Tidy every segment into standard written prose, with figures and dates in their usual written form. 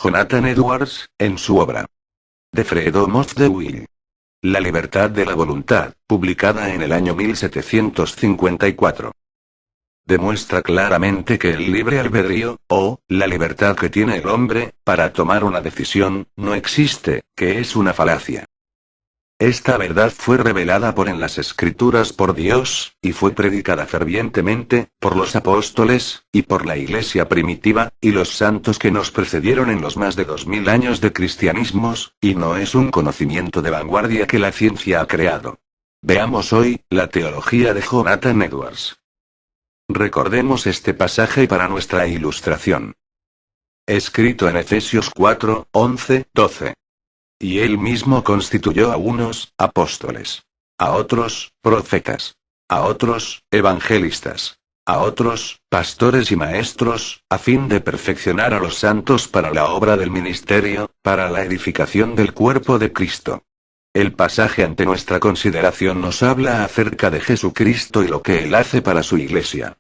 Jonathan Edwards, en su obra The Freedom of the Will. La libertad de la voluntad, publicada en el año 1754. Demuestra claramente que el libre albedrío, o la libertad que tiene el hombre, para tomar una decisión, no existe, que es una falacia. Esta verdad fue revelada en las Escrituras por Dios, y fue predicada fervientemente, por los apóstoles, y por la Iglesia primitiva, y los santos que nos precedieron en los más de 2000 años de cristianismos, y no es un conocimiento de vanguardia que la ciencia ha creado. Veamos hoy, la teología de Jonathan Edwards. Recordemos este pasaje para nuestra ilustración. Escrito en Efesios 4, 11, 12. Y él mismo constituyó a unos, apóstoles. A otros, profetas. A otros, evangelistas. A otros, pastores y maestros, a fin de perfeccionar a los santos para la obra del ministerio, para la edificación del cuerpo de Cristo. El pasaje ante nuestra consideración nos habla acerca de Jesucristo y lo que Él hace para su iglesia.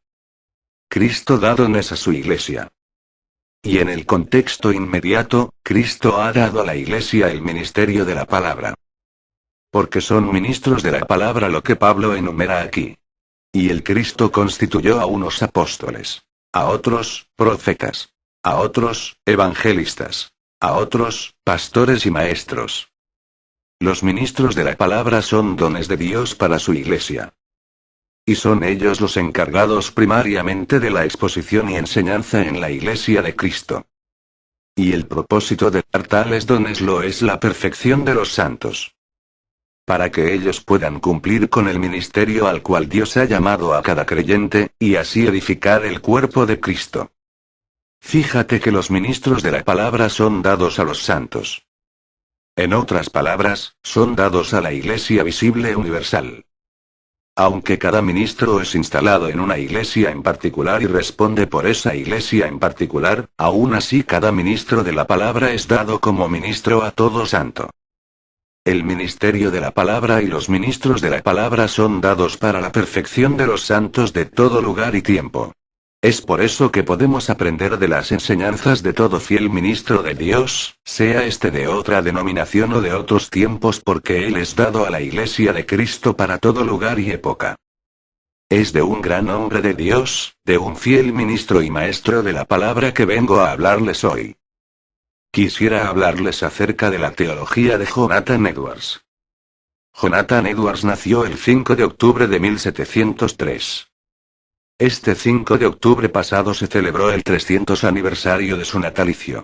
Cristo da dones a su iglesia. Y en el contexto inmediato, Cristo ha dado a la Iglesia el ministerio de la palabra. Porque son ministros de la palabra lo que Pablo enumera aquí. Y el Cristo constituyó a unos apóstoles. A otros, profetas. A otros, evangelistas. A otros, pastores y maestros. Los ministros de la palabra son dones de Dios para su Iglesia. Y son ellos los encargados primariamente de la exposición y enseñanza en la Iglesia de Cristo. Y el propósito de dar tales dones lo es la perfección de los santos. Para que ellos puedan cumplir con el ministerio al cual Dios ha llamado a cada creyente, y así edificar el cuerpo de Cristo. Fíjate que los ministros de la palabra son dados a los santos. En otras palabras, son dados a la Iglesia visible universal. Aunque cada ministro es instalado en una iglesia en particular y responde por esa iglesia en particular, aún así cada ministro de la palabra es dado como ministro a todo santo. El ministerio de la palabra y los ministros de la palabra son dados para la perfección de los santos de todo lugar y tiempo. Es por eso que podemos aprender de las enseñanzas de todo fiel ministro de Dios, sea este de otra denominación o de otros tiempos, porque Él es dado a la Iglesia de Cristo para todo lugar y época. Es de un gran hombre de Dios, de un fiel ministro y maestro de la palabra que vengo a hablarles hoy. Quisiera hablarles acerca de la teología de Jonathan Edwards. Jonathan Edwards nació el 5 de octubre de 1703. Este 5 de octubre pasado se celebró el 300 aniversario de su natalicio.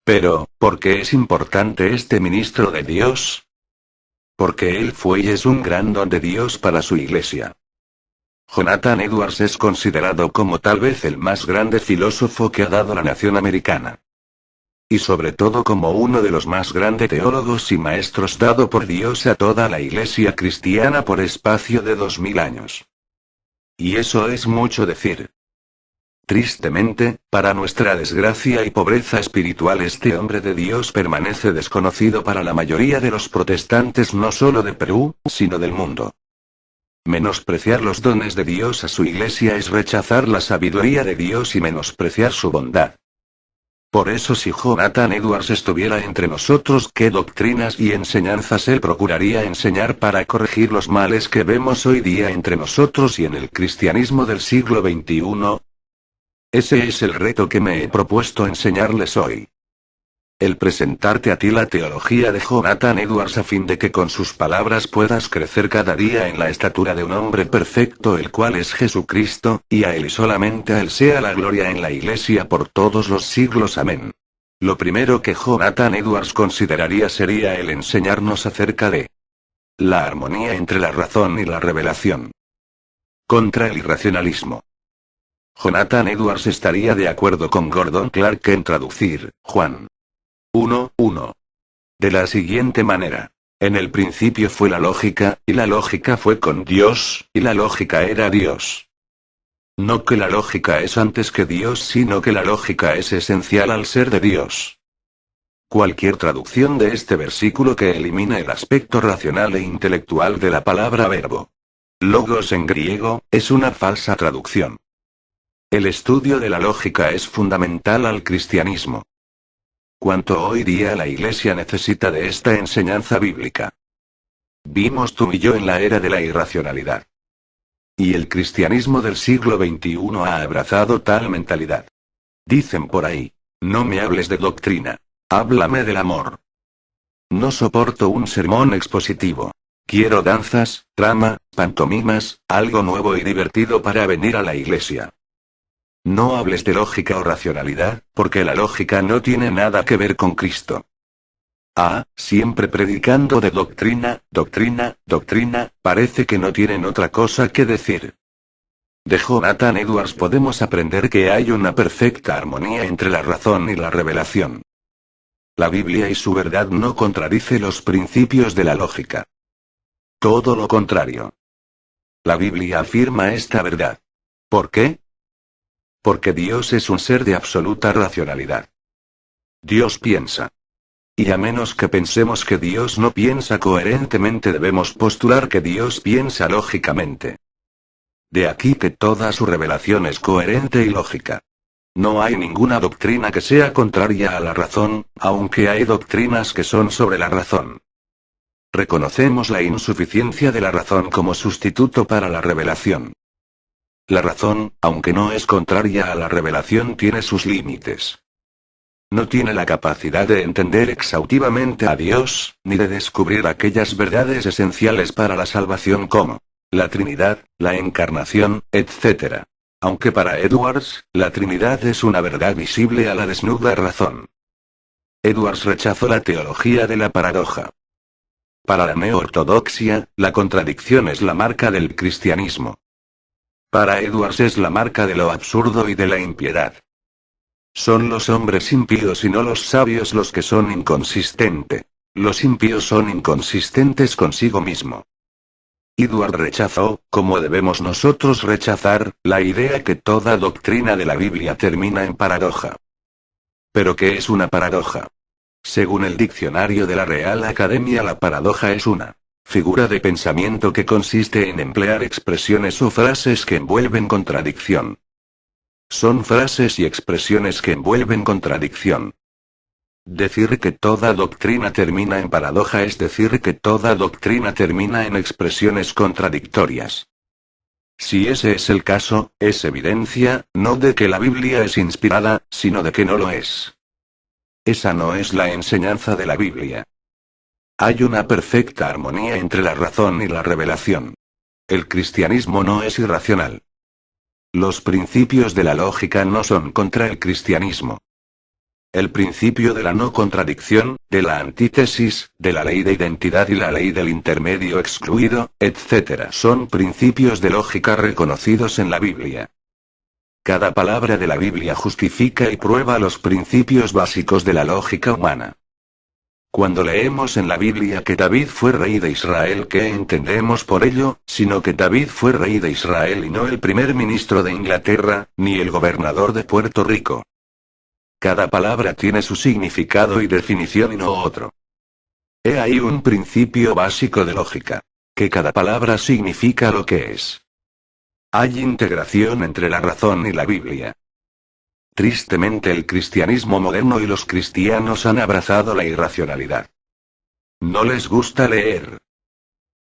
Pero, ¿por qué es importante este ministro de Dios? Porque él fue y es un gran don de Dios para su iglesia. Jonathan Edwards es considerado como tal vez el más grande filósofo que ha dado la nación americana. Y sobre todo como uno de los más grandes teólogos y maestros dado por Dios a toda la iglesia cristiana por espacio de 2000 años. Y eso es mucho decir. Tristemente, para nuestra desgracia y pobreza espiritual, este hombre de Dios permanece desconocido para la mayoría de los protestantes no solo de Perú, sino del mundo. Menospreciar los dones de Dios a su iglesia es rechazar la sabiduría de Dios y menospreciar su bondad. Por eso, si Jonathan Edwards estuviera entre nosotros, ¿qué doctrinas y enseñanzas él procuraría enseñar para corregir los males que vemos hoy día entre nosotros y en el cristianismo del siglo XXI? Ese es el reto que me he propuesto enseñarles hoy. El presentarte a ti la teología de Jonathan Edwards a fin de que con sus palabras puedas crecer cada día en la estatura de un hombre perfecto, el cual es Jesucristo, y a Él y solamente a Él sea la gloria en la Iglesia por todos los siglos. Amén. Lo primero que Jonathan Edwards consideraría sería el enseñarnos acerca de la armonía entre la razón y la revelación. Contra el irracionalismo. Jonathan Edwards estaría de acuerdo con Gordon Clark en traducir Juan 1:1 de la siguiente manera: en el principio fue la lógica, y la lógica fue con Dios, y la lógica era Dios. No que la lógica es antes que Dios, sino que la lógica es esencial al ser de Dios. Cualquier traducción de este versículo que elimine el aspecto racional e intelectual de la palabra verbo, logos en griego, es una falsa traducción. El estudio de la lógica es fundamental al cristianismo. cuánto hoy día la Iglesia necesita de esta enseñanza bíblica. Vimos tú y yo en la era de la irracionalidad. Y el cristianismo del siglo XXI ha abrazado tal mentalidad. Dicen por ahí, no me hables de doctrina, háblame del amor. No soporto un sermón expositivo. Quiero danzas, drama, pantomimas, algo nuevo y divertido para venir a la iglesia. No hables de lógica o racionalidad, porque la lógica no tiene nada que ver con Cristo. Siempre predicando de doctrina, doctrina, doctrina, parece que no tienen otra cosa que decir. De Jonathan Edwards podemos aprender que hay una perfecta armonía entre la razón y la revelación. La Biblia y su verdad no contradice los principios de la lógica. Todo lo contrario. La Biblia afirma esta verdad. ¿Por qué? Porque Dios es un ser de absoluta racionalidad. Dios piensa. Y a menos que pensemos que Dios no piensa coherentemente, debemos postular que Dios piensa lógicamente. De aquí que toda su revelación es coherente y lógica. No hay ninguna doctrina que sea contraria a la razón, aunque hay doctrinas que son sobre la razón. Reconocemos la insuficiencia de la razón como sustituto para la revelación. La razón, aunque no es contraria a la revelación, tiene sus límites. No tiene la capacidad de entender exhaustivamente a Dios, ni de descubrir aquellas verdades esenciales para la salvación como la Trinidad, la Encarnación, etc. Aunque para Edwards, la Trinidad es una verdad visible a la desnuda razón. Edwards rechazó la teología de la paradoja. Para la neoortodoxia, la contradicción es la marca del cristianismo. Para Edwards es la marca de lo absurdo y de la impiedad. Son los hombres impíos y no los sabios los que son inconsistentes. Los impíos son inconsistentes consigo mismo. Edwards rechazó, como debemos nosotros rechazar, la idea que toda doctrina de la Biblia termina en paradoja. ¿Pero qué es una paradoja? Según el diccionario de la Real Academia, la paradoja es una figura de pensamiento que consiste en emplear expresiones o frases que envuelven contradicción. Son frases y expresiones que envuelven contradicción. Decir que toda doctrina termina en paradoja es decir que toda doctrina termina en expresiones contradictorias. Si ese es el caso, es evidencia, no de que la Biblia es inspirada, sino de que no lo es. Esa no es la enseñanza de la Biblia. Hay una perfecta armonía entre la razón y la revelación. El cristianismo no es irracional. Los principios de la lógica no son contra el cristianismo. El principio de la no contradicción, de la antítesis, de la ley de identidad y la ley del intermedio excluido, etc. son principios de lógica reconocidos en la Biblia. Cada palabra de la Biblia justifica y prueba los principios básicos de la lógica humana. Cuando leemos en la Biblia que David fue rey de Israel, ¿qué entendemos por ello? Sino que David fue rey de Israel y no el primer ministro de Inglaterra, ni el gobernador de Puerto Rico. Cada palabra tiene su significado y definición y no otro. He ahí un principio básico de lógica. Que cada palabra significa lo que es. Hay integración entre la razón y la Biblia. Tristemente el cristianismo moderno y los cristianos han abrazado la irracionalidad. No les gusta leer.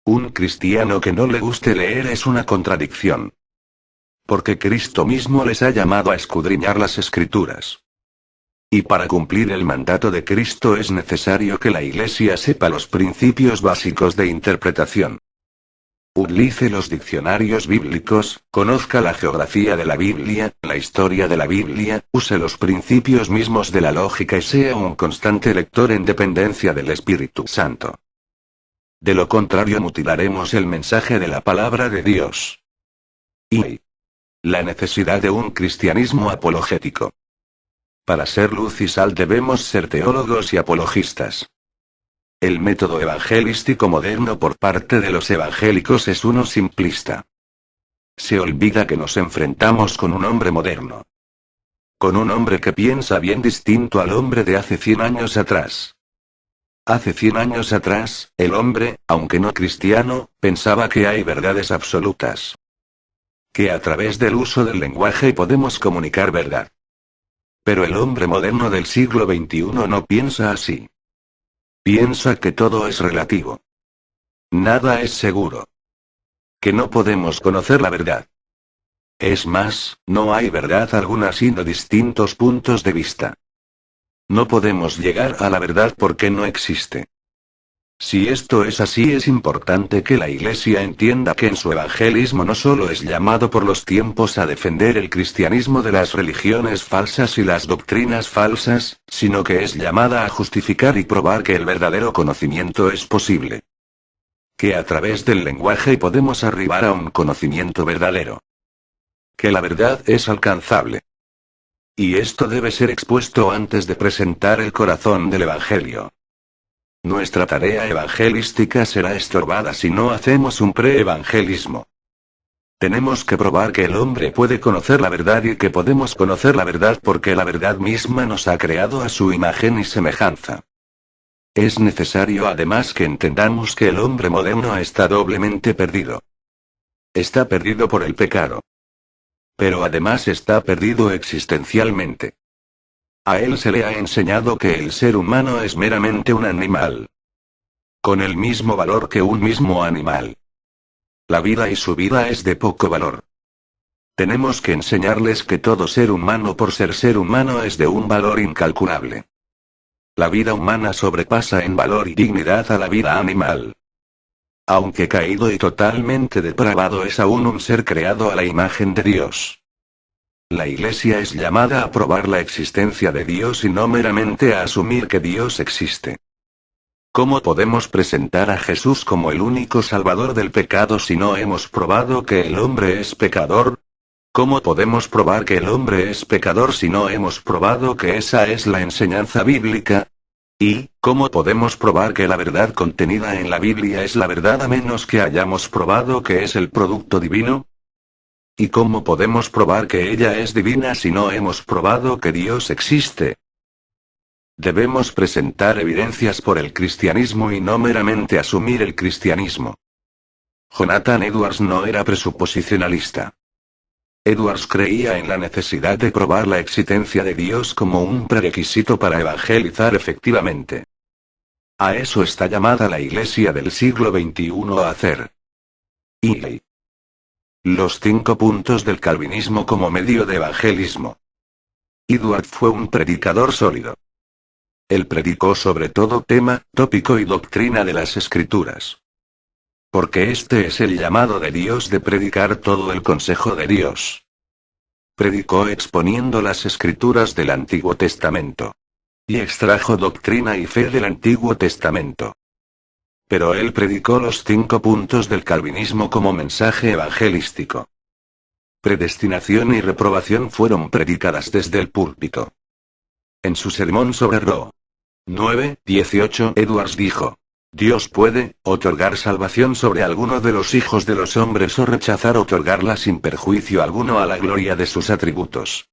Un cristiano que no le guste leer es una contradicción. Porque Cristo mismo les ha llamado a escudriñar las Escrituras. Y para cumplir el mandato de Cristo es necesario que la Iglesia sepa los principios básicos de interpretación. Utilice los diccionarios bíblicos, conozca la geografía de la Biblia, la historia de la Biblia, use los principios mismos de la lógica y sea un constante lector en dependencia del Espíritu Santo. De lo contrario mutilaremos el mensaje de la palabra de Dios. Y la necesidad de un cristianismo apologético. Para ser luz y sal debemos ser teólogos y apologistas. El método evangelístico moderno por parte de los evangélicos es uno simplista. Se olvida que nos enfrentamos con un hombre moderno. Con un hombre que piensa bien distinto al hombre de hace 100 años atrás. Hace 100 años atrás, el hombre, aunque no cristiano, pensaba que hay verdades absolutas. Que a través del uso del lenguaje podemos comunicar verdad. Pero el hombre moderno del siglo XXI no piensa así. Piensa que todo es relativo. Nada es seguro. Que no podemos conocer la verdad. Es más, no hay verdad alguna sino distintos puntos de vista. No podemos llegar a la verdad porque no existe. Si esto es así, es importante que la Iglesia entienda que en su evangelismo no solo es llamado por los tiempos a defender el cristianismo de las religiones falsas y las doctrinas falsas, sino que es llamada a justificar y probar que el verdadero conocimiento es posible. Que a través del lenguaje podemos arribar a un conocimiento verdadero. Que la verdad es alcanzable. Y esto debe ser expuesto antes de presentar el corazón del Evangelio. Nuestra tarea evangelística será estorbada si no hacemos un pre-evangelismo. Tenemos que probar que el hombre puede conocer la verdad y que podemos conocer la verdad porque la verdad misma nos ha creado a su imagen y semejanza. Es necesario además que entendamos que el hombre moderno está doblemente perdido. Está perdido por el pecado. Pero además está perdido existencialmente. A él se le ha enseñado que el ser humano es meramente un animal. Con el mismo valor que un mismo animal. La vida y su vida es de poco valor. Tenemos que enseñarles que todo ser humano por ser humano es de un valor incalculable. La vida humana sobrepasa en valor y dignidad a la vida animal. Aunque caído y totalmente depravado, es aún un ser creado a la imagen de Dios. La Iglesia es llamada a probar la existencia de Dios y no meramente a asumir que Dios existe. ¿Cómo podemos presentar a Jesús como el único salvador del pecado si no hemos probado que el hombre es pecador? ¿Cómo podemos probar que el hombre es pecador si no hemos probado que esa es la enseñanza bíblica? ¿Y cómo podemos probar que la verdad contenida en la Biblia es la verdad a menos que hayamos probado que es el producto divino? ¿Y cómo podemos probar que ella es divina si no hemos probado que Dios existe? Debemos presentar evidencias por el cristianismo y no meramente asumir el cristianismo. Jonathan Edwards no era presuposicionalista. Edwards creía en la necesidad de probar la existencia de Dios como un prerequisito para evangelizar efectivamente. A eso está llamada la Iglesia del siglo XXI a hacer. Y los 5 puntos del calvinismo como medio de evangelismo. Edwards fue un predicador sólido. Él predicó sobre todo tema, tópico y doctrina de las Escrituras. Porque este es el llamado de Dios de predicar todo el consejo de Dios. Predicó exponiendo las Escrituras del Antiguo Testamento. Y extrajo doctrina y fe del Antiguo Testamento. Pero él predicó los 5 puntos del calvinismo como mensaje evangelístico. Predestinación y reprobación fueron predicadas desde el púlpito. En su sermón sobre Ro. 9:18, Edwards dijo: Dios puede otorgar salvación sobre alguno de los hijos de los hombres o rechazar otorgarla sin perjuicio alguno a la gloria de sus atributos.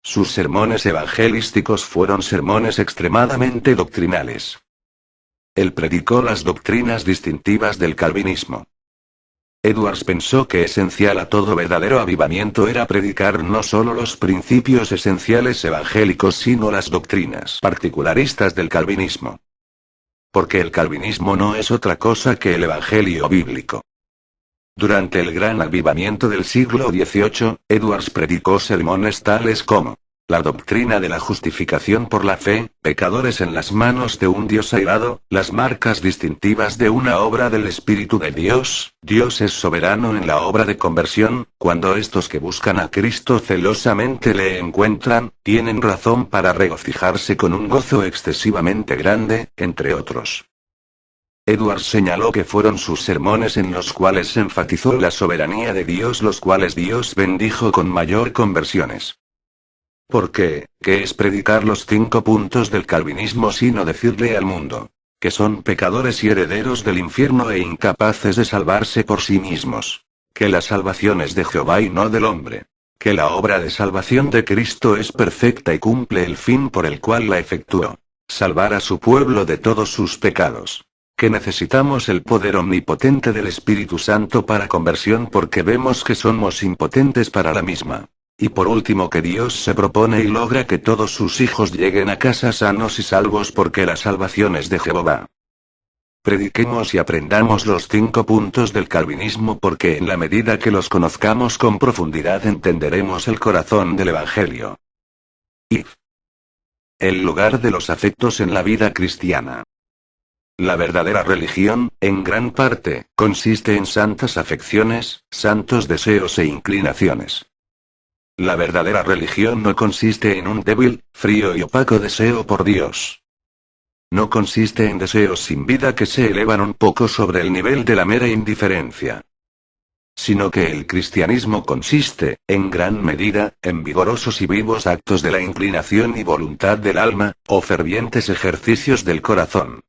Sus sermones evangelísticos fueron sermones extremadamente doctrinales. Él predicó las doctrinas distintivas del calvinismo. Edwards pensó que esencial a todo verdadero avivamiento era predicar no solo los principios esenciales evangélicos sino las doctrinas particularistas del calvinismo. Porque el calvinismo no es otra cosa que el evangelio bíblico. Durante el gran avivamiento del siglo XVIII, Edwards predicó sermones tales como: la doctrina de la justificación por la fe, pecadores en las manos de un Dios airado, las marcas distintivas de una obra del Espíritu de Dios, Dios es soberano en la obra de conversión, cuando estos que buscan a Cristo celosamente le encuentran, tienen razón para regocijarse con un gozo excesivamente grande, entre otros. Edwards señaló que fueron sus sermones en los cuales enfatizó la soberanía de Dios, los cuales Dios bendijo con mayor conversiones. Porque, ¿qué es predicar los 5 puntos del calvinismo sino decirle al mundo que son pecadores y herederos del infierno e incapaces de salvarse por sí mismos? Que la salvación es de Jehová y no del hombre. Que la obra de salvación de Cristo es perfecta y cumple el fin por el cual la efectuó: salvar a su pueblo de todos sus pecados. Que necesitamos el poder omnipotente del Espíritu Santo para conversión porque vemos que somos impotentes para la misma. Y por último, que Dios se propone y logra que todos sus hijos lleguen a casa sanos y salvos porque la salvación es de Jehová. Prediquemos y aprendamos los 5 puntos del calvinismo porque en la medida que los conozcamos con profundidad entenderemos el corazón del Evangelio. Y el lugar de los afectos en la vida cristiana. La verdadera religión, en gran parte, consiste en santas afecciones, santos deseos e inclinaciones. La verdadera religión no consiste en un débil, frío y opaco deseo por Dios. No consiste en deseos sin vida que se elevan un poco sobre el nivel de la mera indiferencia. Sino que el cristianismo consiste, en gran medida, en vigorosos y vivos actos de la inclinación y voluntad del alma, o fervientes ejercicios del corazón.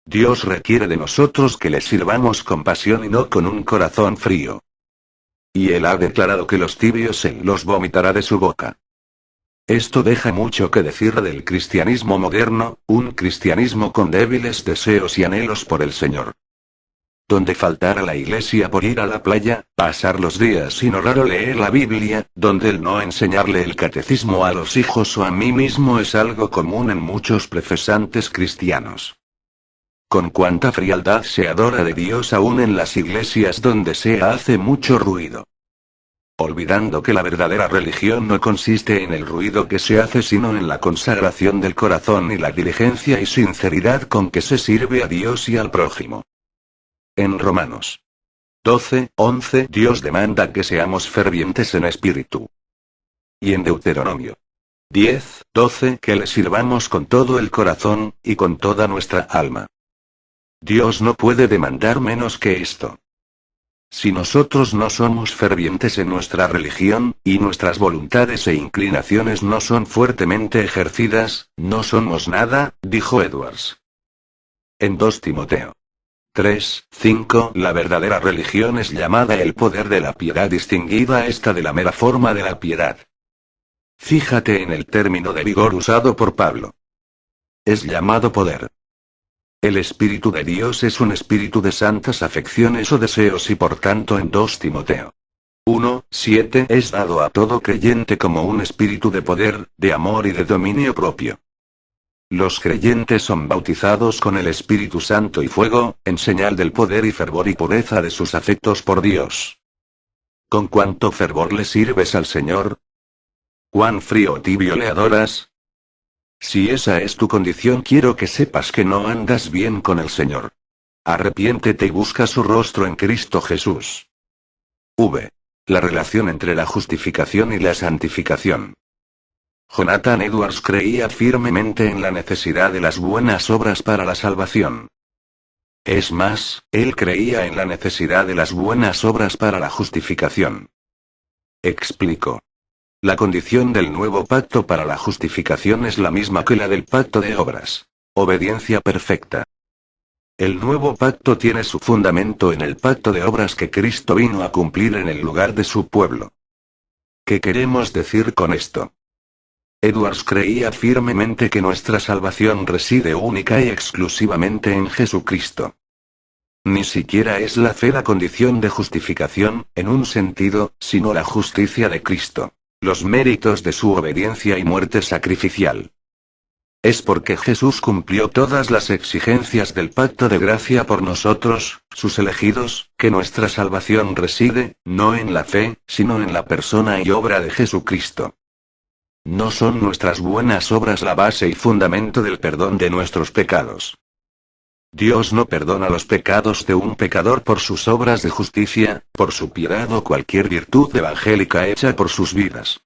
Dios requiere de nosotros que le sirvamos con pasión y no con un corazón frío. Y Él ha declarado que los tibios Él los vomitará de su boca. Esto deja mucho que decir del cristianismo moderno, un cristianismo con débiles deseos y anhelos por el Señor. Donde faltar a la iglesia por ir a la playa, pasar los días sin orar o leer la Biblia, donde el no enseñarle el catecismo a los hijos o a mí mismo es algo común en muchos profesantes cristianos. Con cuánta frialdad se adora de Dios aún en las iglesias donde se hace mucho ruido. Olvidando que la verdadera religión no consiste en el ruido que se hace sino en la consagración del corazón y la diligencia y sinceridad con que se sirve a Dios y al prójimo. En Romanos 12:11 Dios demanda que seamos fervientes en espíritu. Y en Deuteronomio 10:12 que le sirvamos con todo el corazón, y con toda nuestra alma. Dios no puede demandar menos que esto. Si nosotros no somos fervientes en nuestra religión, y nuestras voluntades e inclinaciones no son fuertemente ejercidas, no somos nada, dijo Edwards. En 2 Timoteo 3:5 la verdadera religión es llamada el poder de la piedad distinguida esta de la mera forma de la piedad. Fíjate en el término de vigor usado por Pablo. Es llamado poder. El Espíritu de Dios es un espíritu de santas afecciones o deseos y por tanto en 2 Timoteo 1:7 es dado a todo creyente como un espíritu de poder, de amor y de dominio propio. Los creyentes son bautizados con el Espíritu Santo y fuego, en señal del poder y fervor y pureza de sus afectos por Dios. ¿Con cuánto fervor le sirves al Señor? ¿Cuán frío o tibio le adoras? Si esa es tu condición, quiero que sepas que no andas bien con el Señor. Arrepiéntete y busca su rostro en Cristo Jesús. La relación entre la justificación y la santificación. Jonathan Edwards creía firmemente en la necesidad de las buenas obras para la salvación. Es más, él creía en la necesidad de las buenas obras para la justificación. Explico. La condición del nuevo pacto para la justificación es la misma que la del pacto de obras. Obediencia perfecta. El nuevo pacto tiene su fundamento en el pacto de obras que Cristo vino a cumplir en el lugar de su pueblo. ¿Qué queremos decir con esto? Edwards creía firmemente que nuestra salvación reside única y exclusivamente en Jesucristo. Ni siquiera es la fe la condición de justificación, en un sentido, sino la justicia de Cristo. Los méritos de su obediencia y muerte sacrificial. Es porque Jesús cumplió todas las exigencias del pacto de gracia por nosotros, sus elegidos, que nuestra salvación reside, no en la fe, sino en la persona y obra de Jesucristo. No son nuestras buenas obras la base y fundamento del perdón de nuestros pecados. Dios no perdona los pecados de un pecador por sus obras de justicia, por su piedad o cualquier virtud evangélica hecha por sus vidas.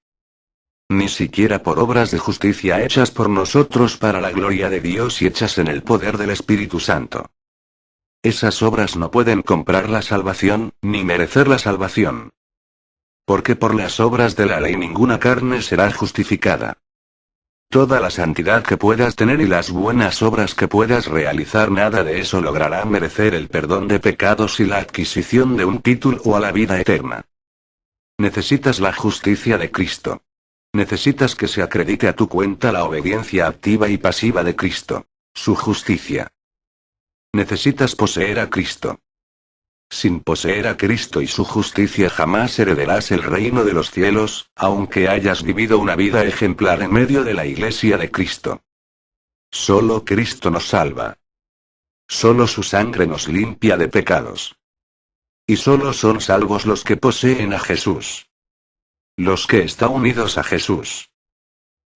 Ni siquiera por obras de justicia hechas por nosotros para la gloria de Dios y hechas en el poder del Espíritu Santo. Esas obras no pueden comprar la salvación, ni merecer la salvación. Porque por las obras de la ley ninguna carne será justificada. Toda la santidad que puedas tener y las buenas obras que puedas realizar, nada de eso logrará merecer el perdón de pecados y la adquisición de un título a la vida eterna. Necesitas la justicia de Cristo. Necesitas que se acredite a tu cuenta la obediencia activa y pasiva de Cristo, su justicia. Necesitas poseer a Cristo. Sin poseer a Cristo y su justicia jamás heredarás el reino de los cielos, aunque hayas vivido una vida ejemplar en medio de la Iglesia de Cristo. Solo Cristo nos salva. Solo su sangre nos limpia de pecados. Y solo son salvos los que poseen a Jesús. Los que están unidos a Jesús.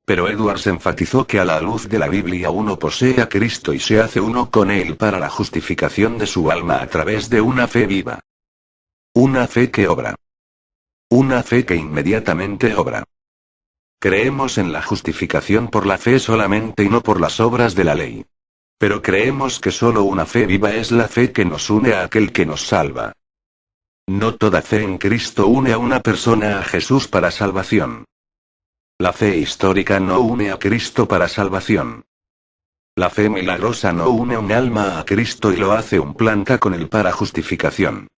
Pero Edwards enfatizó que a la luz de la Biblia uno posee a Cristo y se hace uno con Él para la justificación de su alma a través de una fe viva. Una fe que obra. Una fe que inmediatamente obra. Creemos en la justificación por la fe solamente y no por las obras de la ley. Pero creemos que solo una fe viva es la fe que nos une a aquel que nos salva. No toda fe en Cristo une a una persona a Jesús para salvación. La fe histórica no une a Cristo para salvación. La fe milagrosa no une un alma a Cristo y lo hace un planta con él para justificación.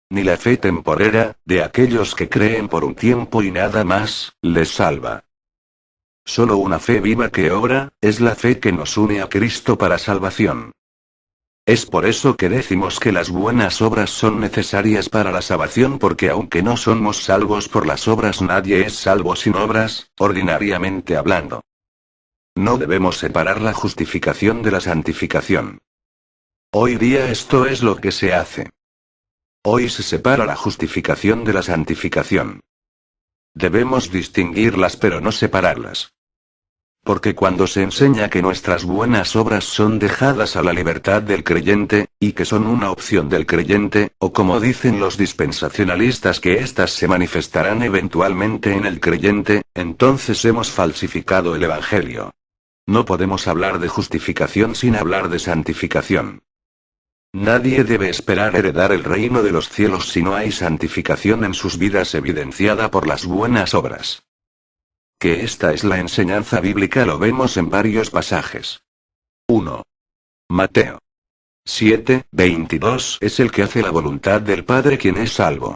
Ni la fe temporera, de aquellos que creen por un tiempo y nada más, les salva. Solo una fe viva que obra, es la fe que nos une a Cristo para salvación. Es por eso que decimos que las buenas obras son necesarias para la salvación porque aunque no somos salvos por las obras nadie es salvo sin obras, ordinariamente hablando. No debemos separar la justificación de la santificación. Hoy día esto es lo que se hace. Hoy se separa la justificación de la santificación. Debemos distinguirlas pero no separarlas. Porque cuando se enseña que nuestras buenas obras son dejadas a la libertad del creyente, y que son una opción del creyente, o como dicen los dispensacionalistas que éstas se manifestarán eventualmente en el creyente, entonces hemos falsificado el Evangelio. No podemos hablar de justificación sin hablar de santificación. Nadie debe esperar heredar el reino de los cielos si no hay santificación en sus vidas evidenciada por las buenas obras. Que esta es la enseñanza bíblica lo vemos en varios pasajes. 1. Mateo 7:22 es el que hace la voluntad del Padre quien es salvo.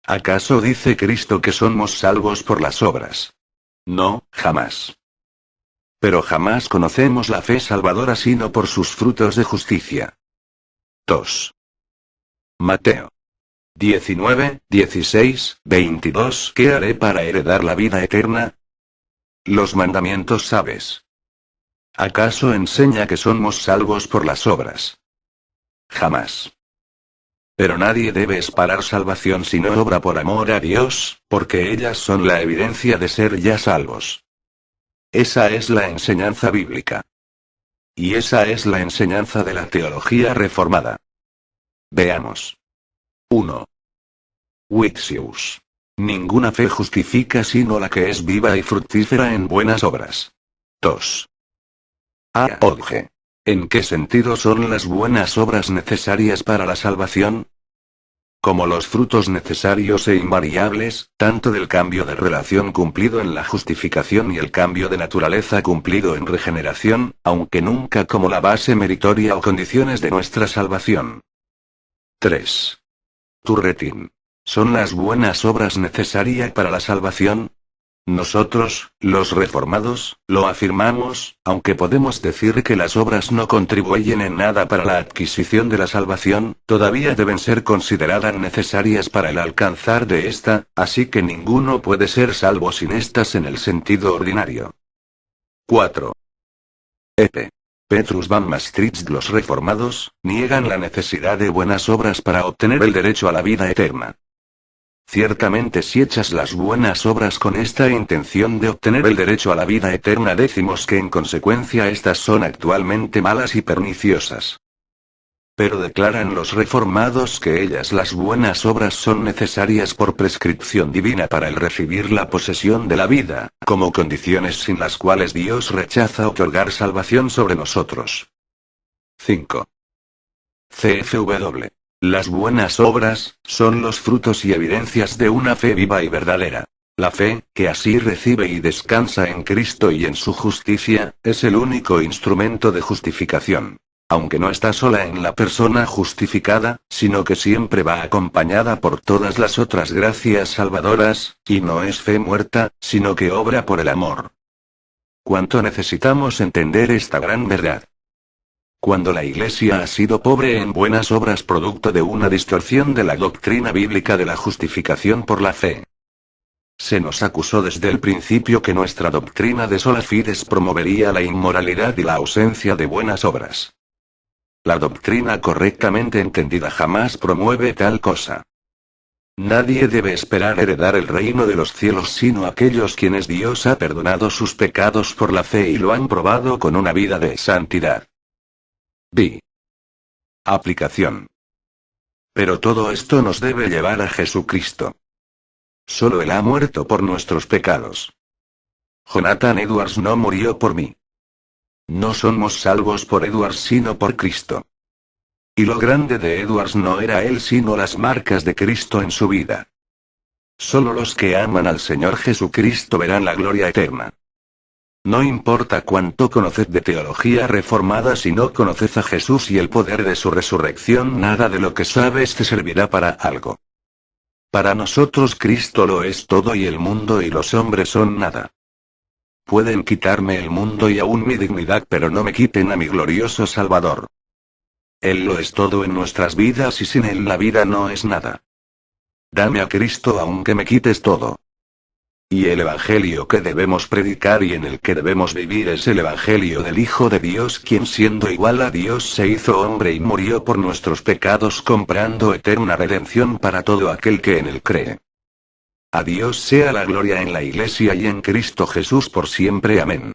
¿Acaso dice Cristo que somos salvos por las obras? No, jamás. Pero jamás conocemos la fe salvadora sino por sus frutos de justicia. 2. Mateo 19:16-22 ¿Qué haré para heredar la vida eterna? Los mandamientos sabes. ¿Acaso enseña que somos salvos por las obras? Jamás. Pero nadie debe esperar salvación si no obra por amor a Dios, porque ellas son la evidencia de ser ya salvos. Esa es la enseñanza bíblica. Y esa es la enseñanza de la teología reformada. Veamos. 1. Witsius. Ninguna fe justifica sino la que es viva y fructífera en buenas obras. 2. A. Odge. ¿En qué sentido son las buenas obras necesarias para la salvación? Como los frutos necesarios e invariables, tanto del cambio de relación cumplido en la justificación y el cambio de naturaleza cumplido en regeneración, aunque nunca como la base meritoria o condiciones de nuestra salvación. 3. Turretin. ¿Son las buenas obras necesarias para la salvación? Nosotros, los reformados, lo afirmamos, aunque podemos decir que las obras no contribuyen en nada para la adquisición de la salvación, todavía deben ser consideradas necesarias para el alcanzar de esta, así que ninguno puede ser salvo sin estas en el sentido ordinario. 4. Ep. Petrus van Maastricht. Los reformados niegan la necesidad de buenas obras para obtener el derecho a la vida eterna. Ciertamente si echas las buenas obras con esta intención de obtener el derecho a la vida eterna decimos que en consecuencia estas son actualmente malas y perniciosas. Pero declaran los reformados que ellas las buenas obras son necesarias por prescripción divina para el recibir la posesión de la vida, como condiciones sin las cuales Dios rechaza otorgar salvación sobre nosotros. 5. CFW. Las buenas obras, son los frutos y evidencias de una fe viva y verdadera. La fe, que así recibe y descansa en Cristo y en su justicia, es el único instrumento de justificación. Aunque no está sola en la persona justificada, sino que siempre va acompañada por todas las otras gracias salvadoras, y no es fe muerta, sino que obra por el amor. ¿Cuánto necesitamos entender esta gran verdad? Cuando la Iglesia ha sido pobre en buenas obras producto de una distorsión de la doctrina bíblica de la justificación por la fe. Se nos acusó desde el principio que nuestra doctrina de sola fides promovería la inmoralidad y la ausencia de buenas obras. La doctrina correctamente entendida jamás promueve tal cosa. Nadie debe esperar heredar el reino de los cielos sino aquellos quienes Dios ha perdonado sus pecados por la fe y lo han probado con una vida de santidad. B. Aplicación. Pero todo esto nos debe llevar a Jesucristo. Solo Él ha muerto por nuestros pecados. Jonathan Edwards no murió por mí. No somos salvos por Edwards sino por Cristo. Y lo grande de Edwards no era él sino las marcas de Cristo en su vida. Solo los que aman al Señor Jesucristo verán la gloria eterna. No importa cuánto conoced de teología reformada si no conoced a Jesús y el poder de su resurrección, nada de lo que sabes te servirá para algo. Para nosotros Cristo lo es todo y el mundo y los hombres son nada. Pueden quitarme el mundo y aún mi dignidad, pero no me quiten a mi glorioso Salvador. Él lo es todo en nuestras vidas y sin Él la vida no es nada. Dame a Cristo aunque me quites todo. Y el Evangelio que debemos predicar y en el que debemos vivir es el Evangelio del Hijo de Dios, quien siendo igual a Dios se hizo hombre y murió por nuestros pecados comprando eterna redención para todo aquel que en él cree. A Dios sea la gloria en la Iglesia y en Cristo Jesús por siempre. Amén.